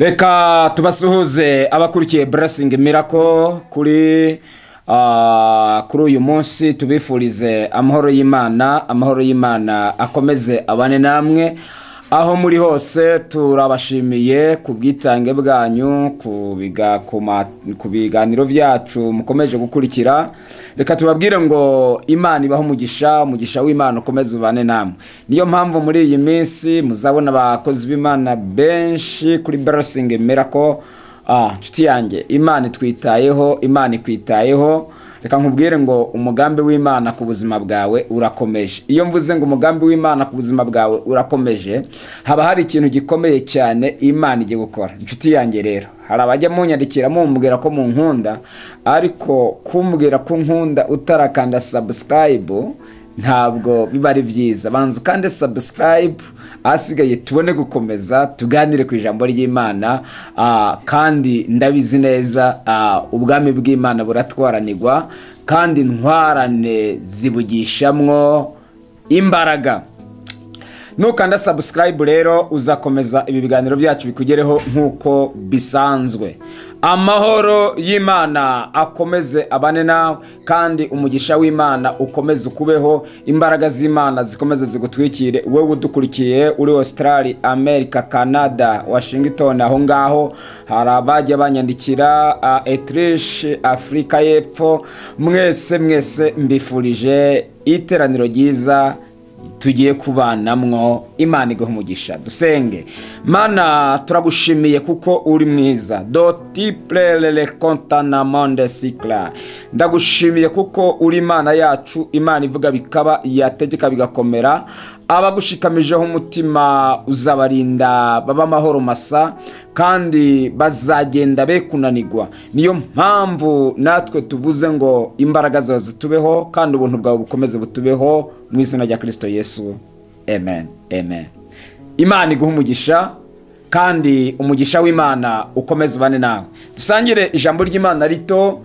Reka tubasuhuze abakurikiye Blessing Miracle kuri uyu munsi tubifurize amahoro y'Imana akomeze abane namwe aho muri hose. Turabashimiye ku bwitange bwanyu ku biganiro byacu mukomeje gukurikira. Reka tubabwire ngo Imana ibaho umugisha w'Imana ukomeze ubane namwe. Niyo mpamvu muri iyi minsi muzabona abakozi b'Imana benshi kuri Blessing Miracle. Nshuti yanjye, Imana ikwitayeho. Reka nkubwire ngo umugambi w'Imana ku buzima bwawe urakomeje. Iyo mvuze ngo umugambi w'Imana ku buzima bwawe urakomeje, haba hari ikintu gikomeye cyane Imana igiye gukora. Nshuti yanjye rero, hari abajya munyandikira mumbwira ko munkunda, ariko kumbwira ko nkunda utarakanda subscribe ntabwo biba ari byiza. Banza kandi subscribe, asigaye tubone gukomeza tuganire ku ijambo ry'Imana. Kandi ndabizi neza ubwami bw'Imana buratwaranirwa, kandi ntwarane zibugishamwo imbaraga. Nukanda subscribe rero uzakomeza ibi biganiro byacu bikugereho nkuko bisanzwe. Amahoro y'Imana akomeze abane nawe, kandi umugisha w'Imana ukomeze ukubeho. Imbaraga z'Imana zikomeze zigutwikire wowe udukurikiye uri Australia, America, Canada, Washington. Aho ngaho hari abajya banyandikira Autriche, Afrika y'Epfo. Mwese mbifurije iteraniro ryiza tugiye kubanamwo. Imana iguhe umugisha. Dusenge. Mana, turagushimiye kuko uri mwiza. Dotiplele kontana monde sikla. Ndagushimiye kuko uri Imana yacu, Imana ivuga bikaba, yategeka bigakomera. Abagushikamijeho umutima uzabarinda baba amahoro masa, kandi bazagenda be kunanirwa. Niyo mpamvu natwe tuvuze ngo imbaraga zawe zitubeho, kandi ubuntu bwawe bukomeze butubeho mu izina rya Kristo Yesu. Amen. Imana iguhe umugisha, kandi umugisha w'Imana ukomeze ubane nawe. Dusangire ijambo ry'Imana rito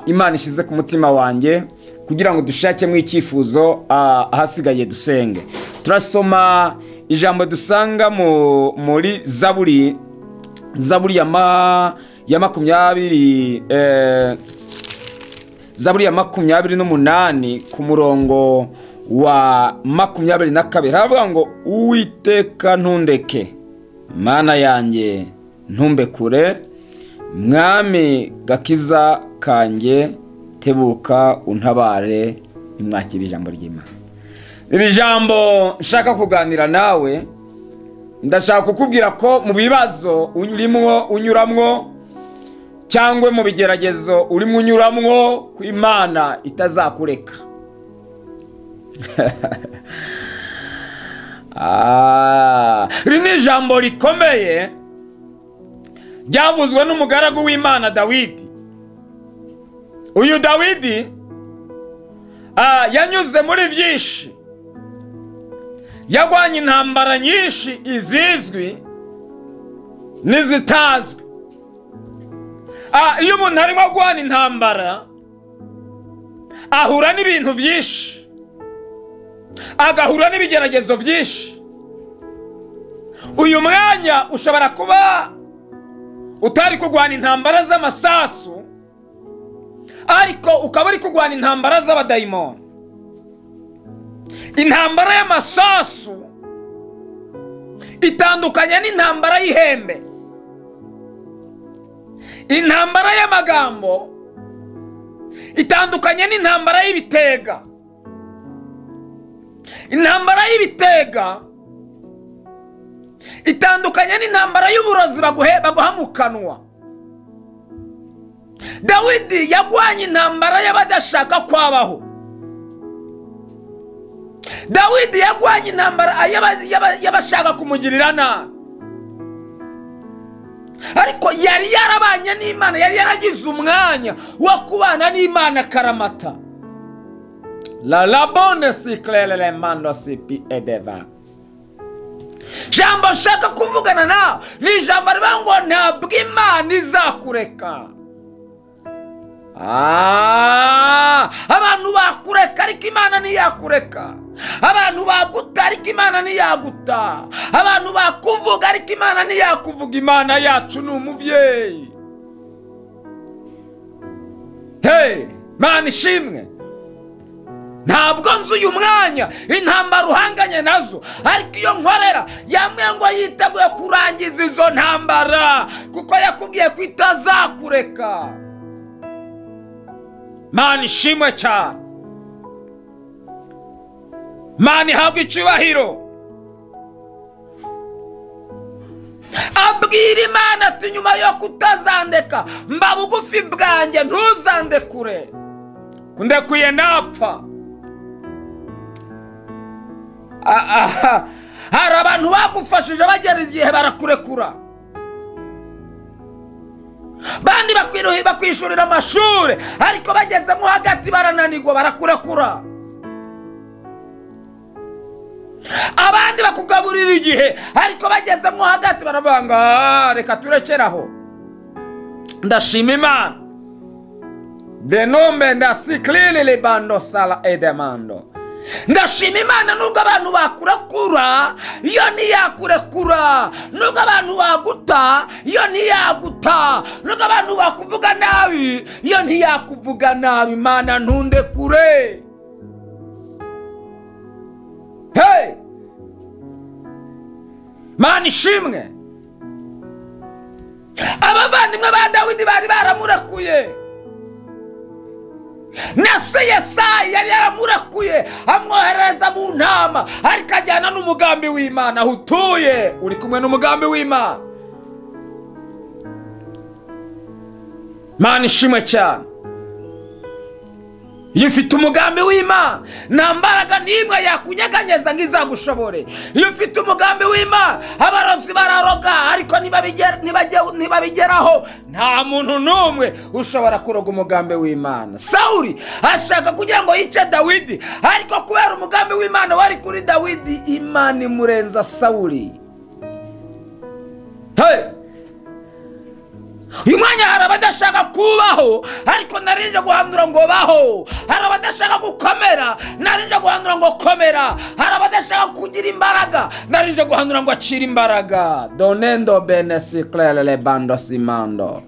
Imana ishize ku mutima wanjye, kugira ngo dushakemo icyifuzo. Ahasigaye dusenge. Turasoma ijambo dusanga muri Zaburi ya 28 ku murongo wa 22. Haravuga ngo Uwiteka ntundeke, Mana yanjye ntumbe kure, Mwami gakiza kanjye tebuka untabare. Nimwakira ijambo ry'Imana. Iri jambo nshaka kuganira nawe, ndashaka kukubwira ko mu bibazo unyuramwo cyangwa mu bigeragezo urimo unyuramwo, ku Imana itazakureka. Iri ni ijambo rikomeye ryavuzwe n'umugaragu w'Imana Dawidi. Uyu Dawidi yanyuze muri byinshi, yagwanye intambara nyinshi, izizwi n'izitazwi. Iyo umuntu arimo agwana intambara, ahura n'ibintu byinshi, agahura n'ibigeragezo byinshi. Uyu mwanya ushobora kuba utari kugwana intambara z'amasasu, ariko ukaba uri kugwana intambara z'abadayimoni. Intambara y'amasasu itandukanye n'intambara y'ihembe. Intambara y'amagambo itandukanye n'intambara y'ibitega. Intambara y'ibitega itandukanye n'intambara y'uburozi baguhamukanwa. Dawidi yagwanye intambara y'abadashaka kwabaho. Dawidi yagwanye intambara y'abashaka kumugirira nabi, ariko yari yarabanye n'Imana, yari yaragize umwanya wo kubana n'Imana karamata. La bonne cyclele mando sipi edeva. Jambo nshaka kuvugana nawe ni ijambo rivuga ngo ntabwo Imana izakureka. abantu bakureka ariko Imana ntiyakureka, abantu baguta ariko Imana ntiyaguta, abantu bakuvuga ariko Imana ntiyakuvuga. Imana yacu ni umuvyeyi. Hey, Mana ishimwe. Ntabwo nzi uyu mwanya intambara uhanganye nazo, ariko iyo nkorera yamwe ngo yiteguye kurangiza izo ntambara kuko yakubwiye ko itazakureka. Mana ishimwe cyane. Mana ihabwe icyubahiro. Abwira Imana ati nyuma yo kutazandeka mba bugufi bwanjye ntuzandekure, kundekuye napfa. Hari abantu bagufashije bagera igihe barakurekura, bandi bakwishurira amashuri ariko bagezemo hagati barananirwa barakurekura, abandi bakugaburira igihe ariko bagezemo hagati baravanga reka turekeraho. Ndashima Imana. De nome ndasiklili libando sala edemando. Ndashima Imana nubwo abantu bakurekura iyo ntiyakurekura, nubwo abantu baguta iyo ntiyaguta, nubwo abantu bakuvuga nabi iyo ntiyakuvuga nabi. Imana ntundekure. Hey, Mana ishimwe. Abavandimwe ba Dawidi bari baramurekuye, na se Yesayi yari yaramurekuye amwohereza mu ntama, ariko ajyana n'umugambi w'Imana. Aho utuye uri kumwe n'umugambi w'Imana. Mana ishimwe cyane. Iyo ufite umugambi w'Imana nta mbaraga n'imwe yakunyeganyeza ngo izagushobore. Iyo ufite umugambi w'Imana abarozi bararoga ariko ntibabigeraho. Nta muntu n'umwe ushobora kuroga umugambi w'Imana. Sawuli ashaka kugira ngo yice Dawidi, ariko kubera umugambi w'Imana wari kuri Dawidi, Imana imurenza Sawuli. Hey, uyu mwanya hari abadashaka kubaho ariko narinje guhandura ngo baho. Hari abadashaka gukomera narinje guhandura ngo komera. Hari abadashaka kugira imbaraga narinje guhandura ngo acira imbaraga. Donendo benesiklele lebando simando.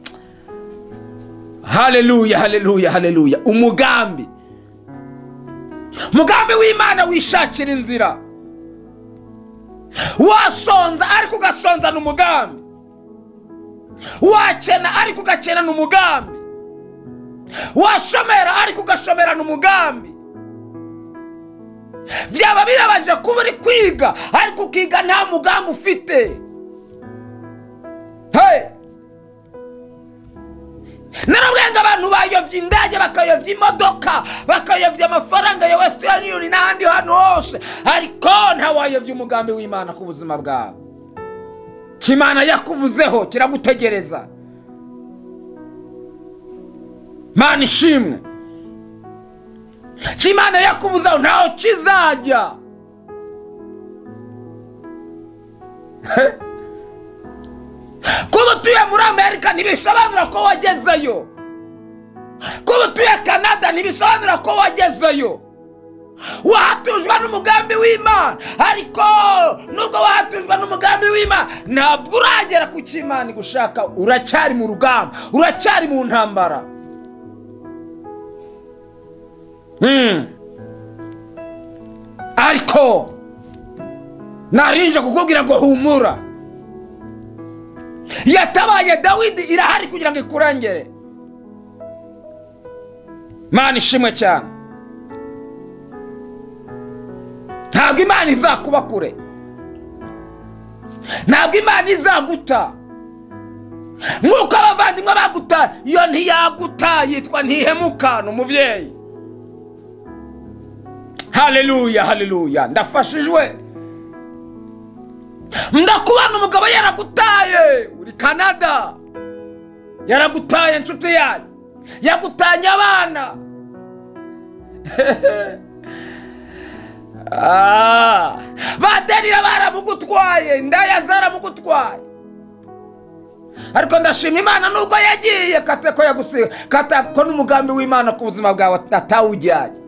Haleluya, haleluya, haleluya. Umugambi w'Imana wishakira inzira. Wasonza ariko ugasonza n'umugambi, wacena ariko ugacena n'umugambi, washomera ariko ugashomera n'umugambi. Byaba birabaje kuba uri kwiga ariko ukiga nta mugambi ufite. Hey, narabwenga abantu bayovye indege, bakayovya imodoka, bakayovya amafaranga ya Western Union n'ahandi hantu hose, ariko nta wayovya umugambi w'Imana ku buzima bwawe. Kimana yakuvuzeho kiragutegereza. Mana ishimwe. Kimana yakuvuzeho ntaho kizajya. Kuba utuye muri Amerika ntibisobanura ko wagezeyo. Kuba utuye Canada ntibisobanura ko wagezeyo. Wahatujwe n'umugambi w'Imana, ariko nubwo wahatujwe n'umugambi w'Imana ntabwo uragera ku cy'Imana igushaka. Uracyari mu rugamba, uracyari mu ntambara. Ariko narinje kukubwira ngo humura. Yatabaye Dawidi irahari kugira ngo ikurengere. Mana ishimwe cyane. Ntabwo Imana izakuba kure, ntabwo Imana izaguta. Nk'uko abavandimwe baguta, iyo ntiyaguta yitwa ntihemuka, n'umuvyeyi. Haleluya, haleluya. Ndafashijwe. Ndakubana umugabo yaragutaye uri Canada, yaragutaye inshuti yanyu, yagutanye abana. Baderira baramugutwaye, indaya zaramugutwaye. ariko ndashima Imana nubwo yagiye kate ko yagusiga kata ko n'umugambi w'Imana ku buzima bwawe atawujyanye.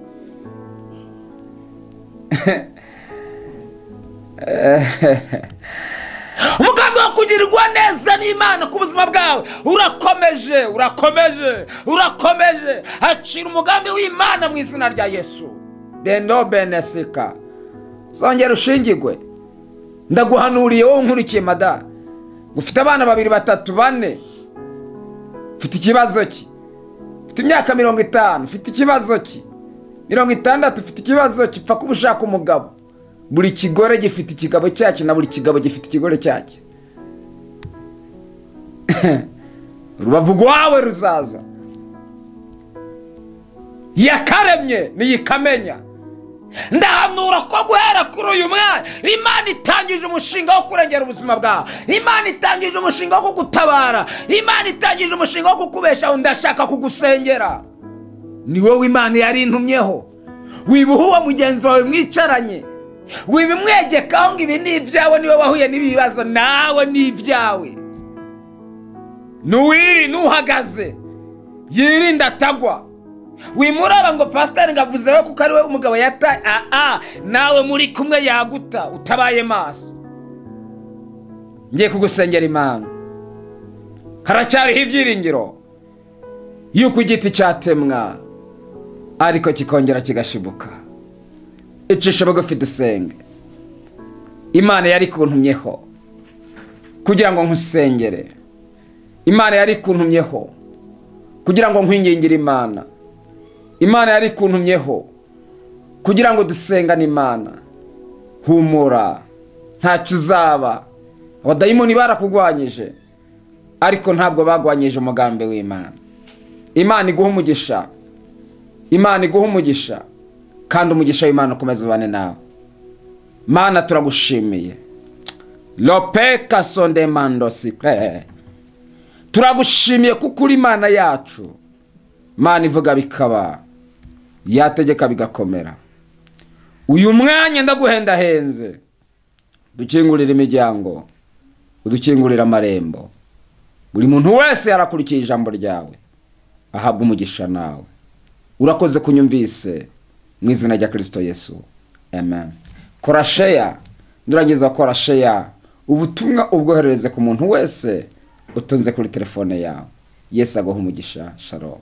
Umugambi wo kugirirwa neza n'Imana ku buzima bwawe urakomeje. Acira umugambi w'Imana mu izina rya Yesu. Dendo benesika. Zongera ushingirwe. Ndaguhanuriye wowe nkurikiye mada. Ufite abana 2 3 4. Ufite ikibazo ki? Ufite imyaka 50, ufite ikibazo ki? 60 ufite ikibazo ki? Pfa kubushaka umugabo. Buri kigore gifite ikigabo cyacyo na buri kigabo gifite ikigore cyacyo. Rubavu rwawe ruzaza. Yakaremye niyikamenya. Ndahanura ko guhera kuri uyu mwana Imana itangije umushinga wo kurengera ubuzima bwawe. Imana itangije umushinga wo kugutabara. Imana itangije umushinga wo kukubeshaho. Ndashaka kugusengera. Ni wowe Imana yari intumyeho. Wibuhuwa mugenzi wawe mwicaranye. Wibimwegekaho ngo ibi ni ibyawe, niwe wahuye n'ibibazo, nawe ni ibyawe. Nuhagaze yirinda atagwa. Wimuraba ngo pastor ngavuze we kuko ari we umugabo yata nawe muri kumwe yaguta utabaye maso. Ngiye kugusengera Imana. Haracyariho ibyiringiro yuko igiti cyatemwa ariko kikongera kigashibuka. Icisha bugufi dusenge. Imana yari kuntumyeho kugira ngo nkusengere. Imana yari kuntumyeho kugira ngo nkwingingire Imana. Imana yari kuntumyeho kugira ngo dusengane Imana. Humura, ntacyo uzaba. Abadayimoni barakugwanyije ariko ntabwo bagwanyije umugambi w'Imana. Imana iguha umugisha. Imana iguha umugisha. Kandi umugisha w'Imana ukomeze ubane nawe. Mana turagushimiye. Lopeka sonde mando sikre. Turagushimiye kuko uri Imana yacu. Mana ivuga bikaba, yategeka bigakomera. Uyu mwanya ndaguhendahenze. Dukingurira imiryango, udukingurira amarembo. Buri muntu wese yarakurikiye ijambo ryawe ahabwa umugisha nawe. Urakoze kunyumvise mu izina rya Kristo Yesu. Amen. Kora share, ndurangiza kora share ubutumwa ubwoherereze ku muntu wese utunze kuri telefone yawe. Yesu aguhe umugisha. Shalom.